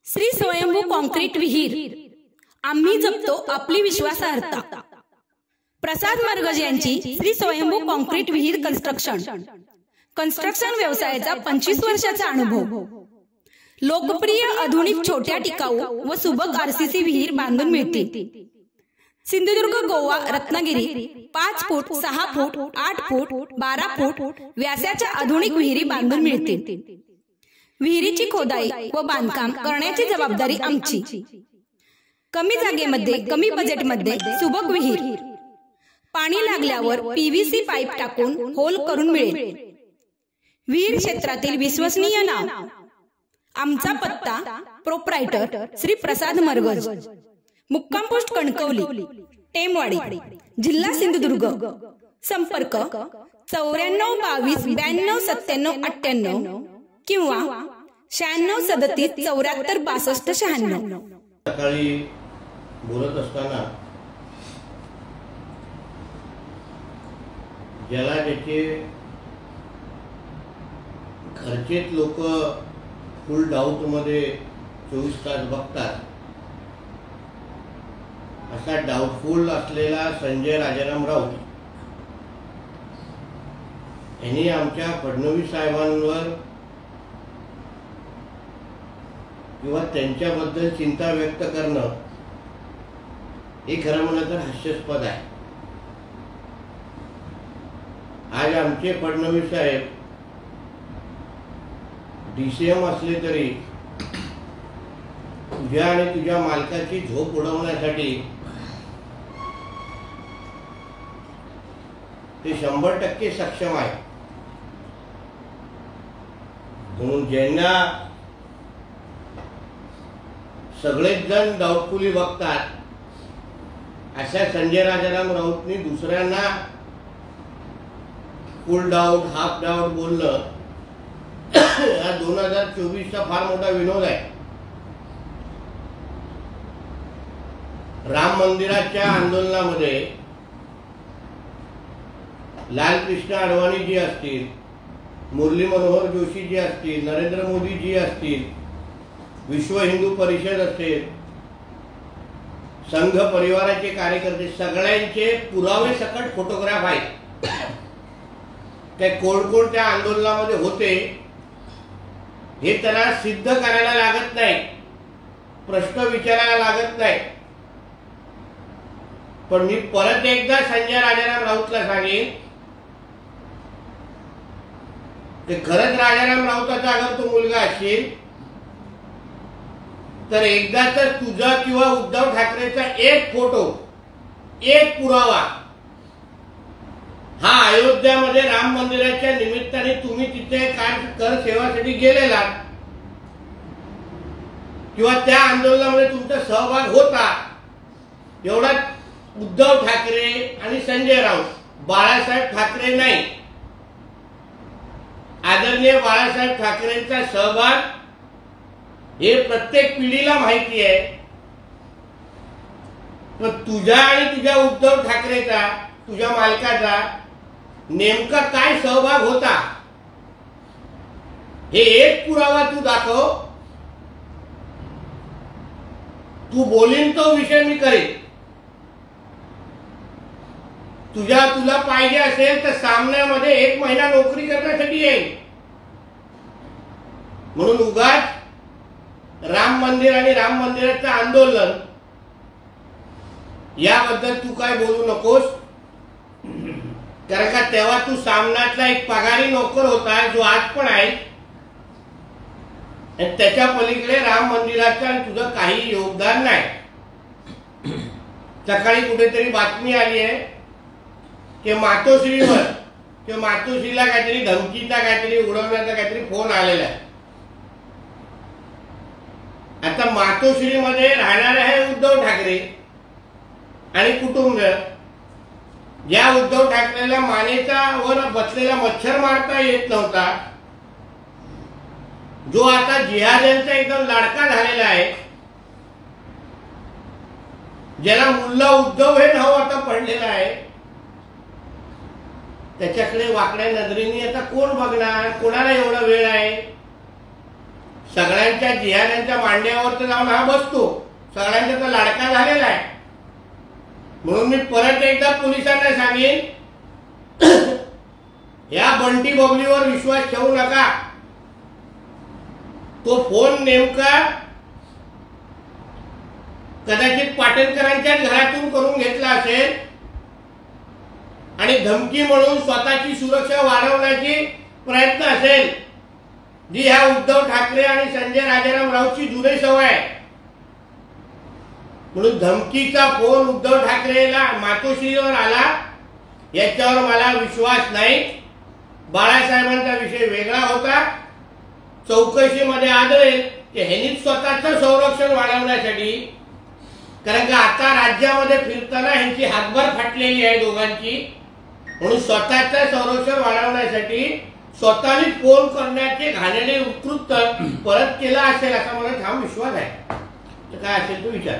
श्री स्वयंभू कॉन्क्रीट विहीर, आम्ही जपतो आपली विश्वासार्हता. प्रसाद मरगज यांची श्री स्वयंभू कॉन्क्रीट विहीर कन्स्ट्रक्शन व्यवसायाचा 25 वर्षाचा अनुभव. लोकप्रिय आधुनिक छोट्या टिकाऊ व सुबक आरसीसी विहीर बांधून मिळतील. सिंधुदुर्ग, गोवा, रत्नागिरी 5 फूट, 6 फूट, 8 फूट, 12 फूट व्यासाच्या आधुनिक विहिरी बांधून मिळतील. विहिरीची खोदाई व बांधकाम करण्याची जबाबदारी आमची. कमी जागेमध्ये, कमी बजेटमध्ये सुबक विहीर. पाणी लागल्यावर पीव्हीसी पाईप टाकून होल करून मिळेल. विहीर क्षेत्रातील विश्वसनीय नाव. आमचा पत्ता प्रोप्रायटर श्री प्रसाद मरगज, मुक्काम पोस्ट कणकवली, टेमवाडी, जिल्हा सिंधुदुर्ग. संपर्क 94 22 92 97 98 किंवा 96 37 74 62 96. सकाळी बोलत असताना ज्याला ज्याचे घरचेच लोक फुल डाऊट मध्ये 24 तास बघतात, असा डाऊटफुल असलेला संजय राजाराम राऊत यांनी आमच्या फडणवीस साहेबांवर किंवा त्यांच्याबद्दल चिंता व्यक्त करणं हे खरं म्हणलं तर हास्यास्पद आहे. आज आमचे फडणवीस साहेब डीसीएम असले तरी तुझ्या आणि तुझ्या मालकाची झोप उडवण्यासाठी ते 100% सक्षम आहे. म्हणून ज्यांना सगळेच जण डाऊटफुली बघतात, अशा संजय राजाराम राऊतनी दुसऱ्यांना फुल डाऊट, हाफ डाऊट बोलणं हा 2024चा फार मोठा विनोद आहे. राम मंदिराच्या आंदोलनामध्ये लालकृष्ण अडवाणी जी असतील, मुरली मनोहर जोशी जी असतील, नरेंद्र मोदी जी असतील, विश्व हिंदू परिषद असेल, संघ परिवाराचे कार्यकर्ते, सगळ्यांचे पुरावे सकट फोटोग्राफ आहेत. ते कोण कोण त्या आंदोलनामध्ये होते हे त्यांना सिद्ध करायला लागत नाही, प्रश्न विचारायला लागत नाही. पण मी परत एकदा संजय राजाराम राऊतला सांगेन, ते खरंच राजाराम राऊताचा अगर तो मुलगा असेल तर एकदा तर तुझा किंवा उद्धव ठाकरेचा एक फोटो, एक पुरावा हा अयोध्यामध्ये राम मंदिराच्या निमित्ताने तुम्ही तिथे कर सेवासाठी गेलेला किंवा त्या आंदोलनामध्ये तुमचा सहभाग होता, एवढा उद्धव ठाकरे आणि संजय राऊत, बाळासाहेब ठाकरे नाही, आदरणीय बाळासाहेब ठाकरेंचा सहभाग हे प्रत्येक पिढीला माहिती आहे. पण तुझ्या आणि तुझ्या उद्धव ठाकरेचा, तुझ्या मालकाचा नेमका काय सहभाग होता हे एक पुरावा तू दाखव. तू बोलीन तो विषय मी करेन. तुला पाहिजे असेल तर सामन्यामध्ये 1 महिना नोकरी करण्यासाठी येईल. म्हणून उगाच राम मंदिर आणि राम मंदिराचं आंदोलन याबद्दल तू काय बोलू नकोस. कारण का तेव्हा तू सामनातला एक पगारी नोकर होता, जो आज पण आहे, आणि त्याच्या पलीकडे राम मंदिराचं आणि तुझं काही योगदान नाही. सकाळी कुठेतरी बातमी आली आहे की मातोश्रीवर किंवा मातोश्रीला काहीतरी धमकीचा, काहीतरी उडवण्याचा काहीतरी फोन आलेला आहे. आता मातोश्रीमध्ये राहणारे आहे उद्धव ठाकरे आणि कुटुंब. ज्या उद्धव ठाकरेला मानेचा वर बसलेला मच्छर मारता येत नव्हता, जो आता जिहाद्यांचा एकदम लाडका झालेला आहे, ज्याला मुल्ला उद्धव हे नाव आता पडलेलं आहे, त्याच्याकडे वाकड्या नजरेने आता कोण बघणार? कोणाला एवढा वेळ आहे? सगळ्यांच्या जिहाद्यांच्या मांड्यावर तर जाऊन हा बसतो, सगळ्यांचा तर लाडका झालेला आहे. म्हणून मी परत एकदा पोलिसांना सांगेन, या बंटी बबलीवर विश्वास ठेवू नका. तो फोन नेमका कदाचित पाटणकरांच्याच घरातून करून घेतला असेल आणि धमकी म्हणून स्वतःची सुरक्षा वाढवण्याची प्रयत्न असेल, जी ह्या उद्धव ठाकरे आणि संजय राजाराम राऊतची जुनी सवय आहे. म्हणून धमकीचा फोन उद्धव ठाकरेला मातोश्रीवर आला याच्यावर मला विश्वास नाही. बाळासाहेबांचा विषय वेगळा होता. चौकशीमध्ये आढळेल की ह्यांनीच स्वतःचं संरक्षण वाढवण्यासाठी, कारण का आता राज्यामध्ये फिरताना ह्यांची हातभार फाटलेली आहे दोघांची, म्हणून स्वतःचं संरक्षण वाढवण्यासाठी स्वतःने फोन करण्याचे घाणेरडे उत्कृत परत केला असेल असा मला ठाम विश्वास आहे. तर काय असेल तो विचार.